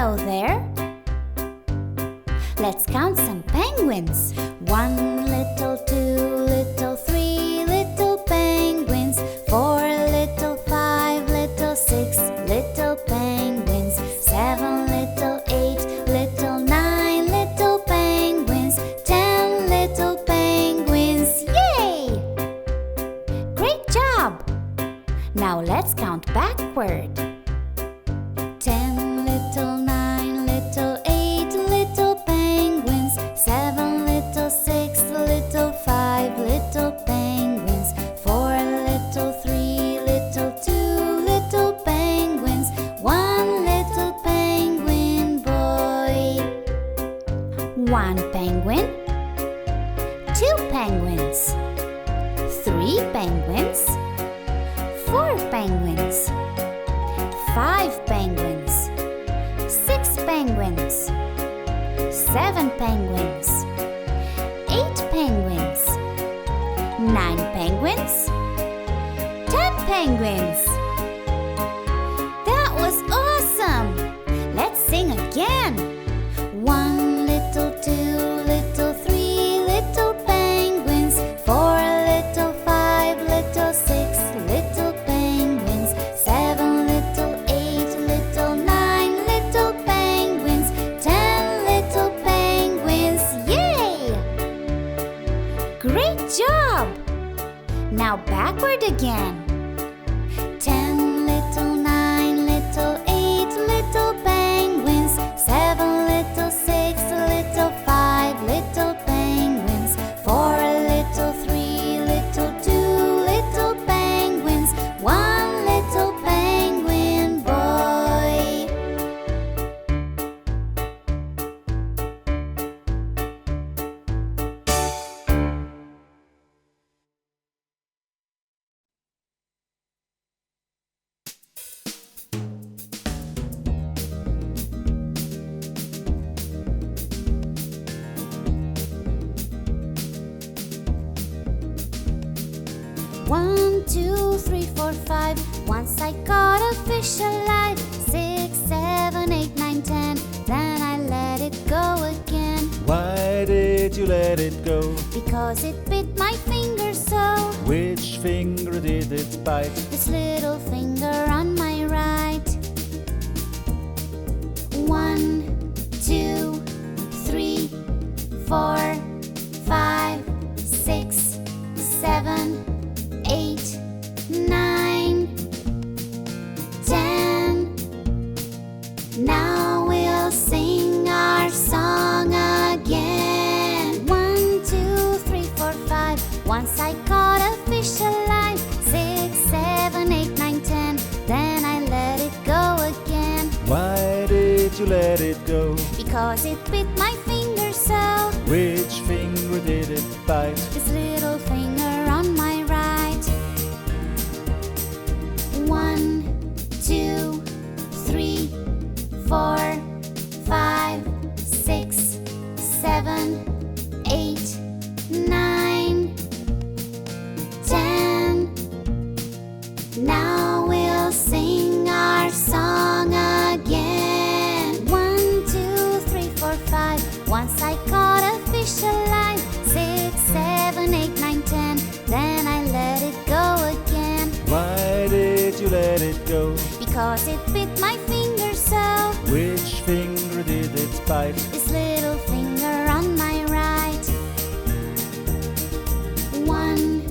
Hello there. Let's count some penguins. 1 little, 2 little, 3 little penguins. 4 little, 5 little, 6 little penguins. 7 little, 8 little, 9 little penguins. 10 little penguins. Yay! Great job! Now let's count backward. 10 little, 9 little, 8 little penguins. 7 little, 6 little, 5 little penguins. 4 little, 3 little, 2 little penguins. 1 little penguin boy. 1 penguin. 2 penguins. 3 penguins. 4 penguins. 5 penguins. 6 penguins. 7 penguins. 8 penguins. 9 penguins. 10 penguins. That was awesome! Let's sing again. 1 little, 2 little, 3 little penguins. 4 little, 5 little, 6 little penguins. 7 little, 8 little, 9 little penguins. 10 little penguins. Yay! Great job! Now backward again. 10 little, 9 little, 8 little penguins. 7 little, 6 little, 5 little penguins. 4 little, 3 little, 2 little penguins. 1 little penguin boy. One, two, three, four, five. Once I caught a fish alive. 6, 7, 8, 9, 10. Then I let it go again. Why did you let it go? Because it bit my finger so. Which finger did it bite? This little finger on my right. 1, 2, 3, 4, 5, 6, 7, 8, 9, 10. Now we'll sing our song again. 1, 2, 3, 4, 5. Once I caught a fish alive. 6, 7, 8, 9, 10. Then I let it go again. Why did you let it go? Because it bit my finger so. Which finger did it bite? This little finger on my right. 1, 2, 3, 4, 5, 6, 7, 8, 9, 10. Now we'll sing our song again. 1, 2, 3, 4, 5. Once I caught a fish alive. 6, 7, 8, 9, 10. Then I let it go again. Why did you let it go? Because it bit my finger so. Which finger did it bite? This little finger on my right. 1,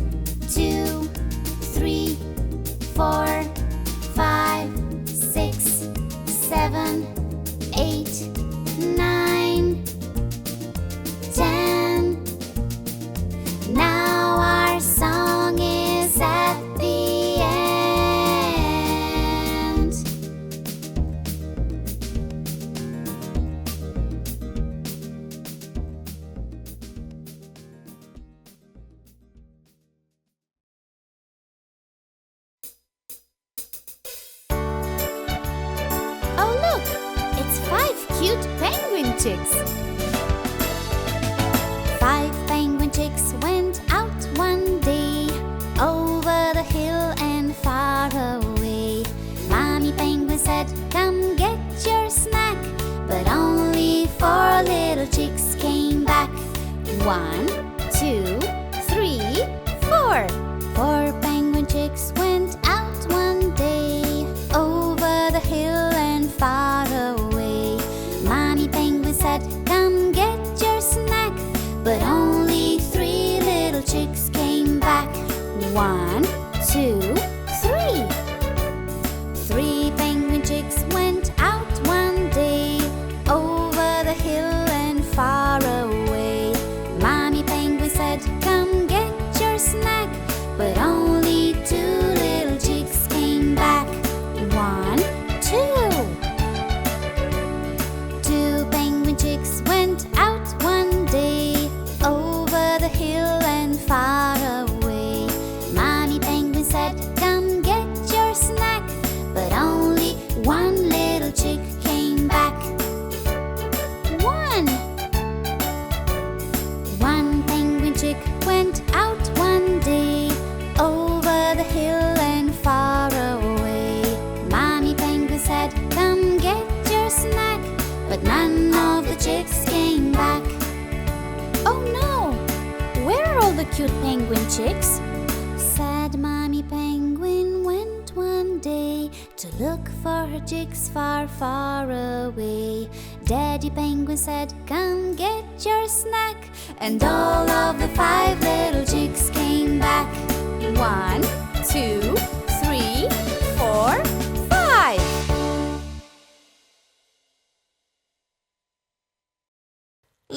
2, 3, 4, 5, 6, 7, 8, 9, 10. Now our song is at the end. Oh look, it's 5 cute penguin chicks. 5 penguin chicks went out one day, over the hill and far away. Mommy penguin said, come get your snack. 1, 2, 3, 4. 4 penguin chicks went out one day, over the hill and far away. Mommy penguin said, "Come get your snack," but only 3 little chicks came back. 1, 2, 3. 3 penguin chicks went out one day, over the hill and far away. Mommy penguin said, "Come get your snack," but only 2 little chicks came back. 1, 2. 2 penguin chicks went out one day, over the hill and far away. Mommy penguin said, "Come get your snack," but only 1 little chick came back. 1. 1 penguin chick went out one day, over the hill and far away. Mommy penguin said, "Come get your snack," but none of the chicks came back. Oh no! Where are all the cute penguin chicks? Sad Mommy penguin went one day to look for her chicks far, far away. Daddy penguin said, "Come get your snack," and all of the 5 little chicks came back. 1, 2, 3, 4, 5.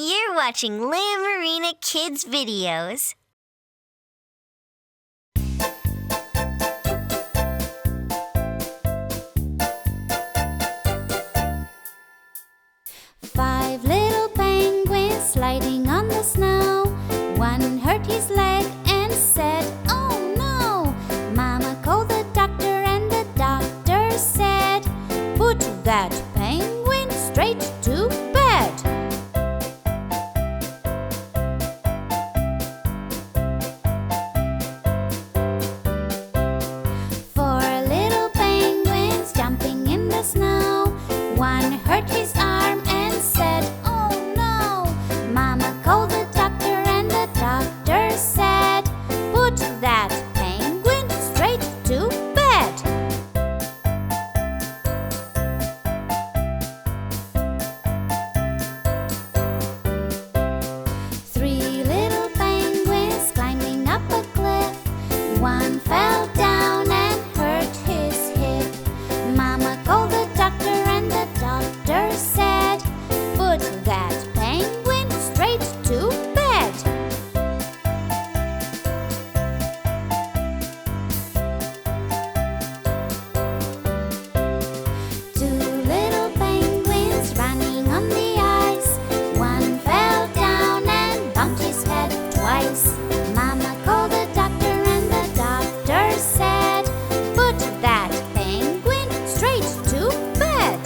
You're watching Leigha Marina Kids Videos. Five little penguins sliding on the snow. One hurt his leg and said, "Oh no!" Mama called the doctor and the doctor said, "Put that penguin straight to bed." 4 little penguins jumping in the snow. One hurt his arm and said, "Oh no!" Mama called the doctor and the doctor said, "Put that penguin straight to bed." 3 little penguins climbing up a cliff. One fell down and hurt his hip. Mama called the doctor and the doctor said, "Put that penguin straight to bed." 2 little penguins running on the ice. One fell down and bumped his head twice. Mama called the doctor and the doctor said, "Put that penguin straight to bed."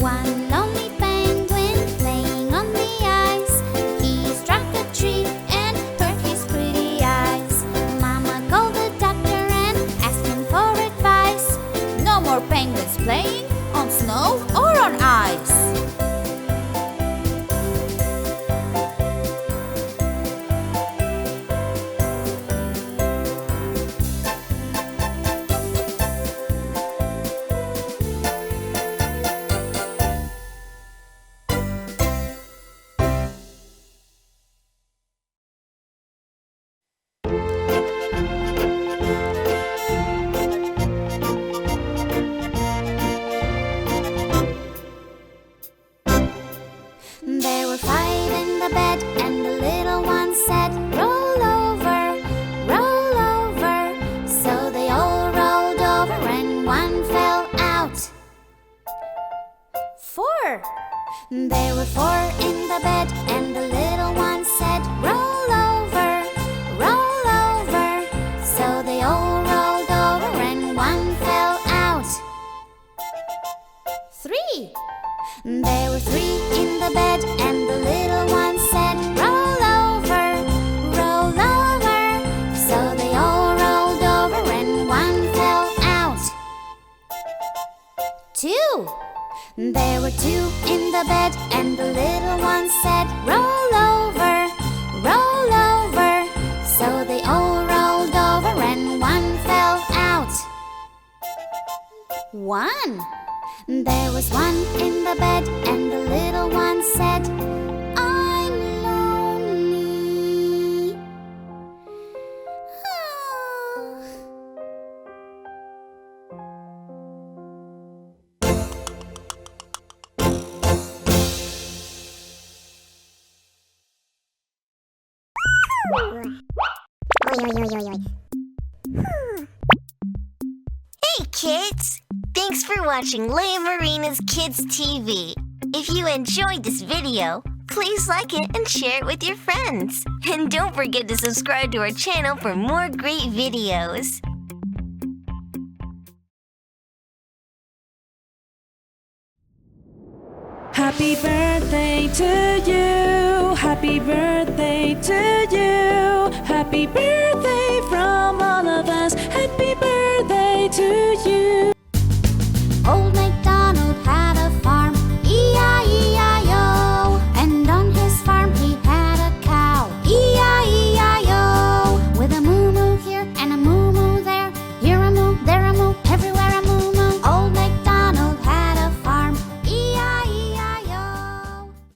1 lonely penguin playing on the ice. He struck a tree and hurt his pretty eyes. Mama called the doctor and asked him for advice. No more penguins playing on snow or on ice. There were 5 in the bed, and the little one said, "Roll over, roll over." So they all rolled over, and one fell out. 4. There were 4 in the bed, and the little one said, "Roll over, roll over." So they all rolled over, and one fell out. 3. There were 3 in the bed, and the little one said, "Roll over, said, roll over, roll over. So they all rolled over and one fell out. One. There was one in the bed and the little one said, I'm lonely. Hey kids! Thanks for watching Leigha Marina's Kids TV. If you enjoyed this video, please like it and share it with your friends. And don't forget to subscribe to our channel for more great videos. Happy birthday to you. Happy birthday to you. Happy birthday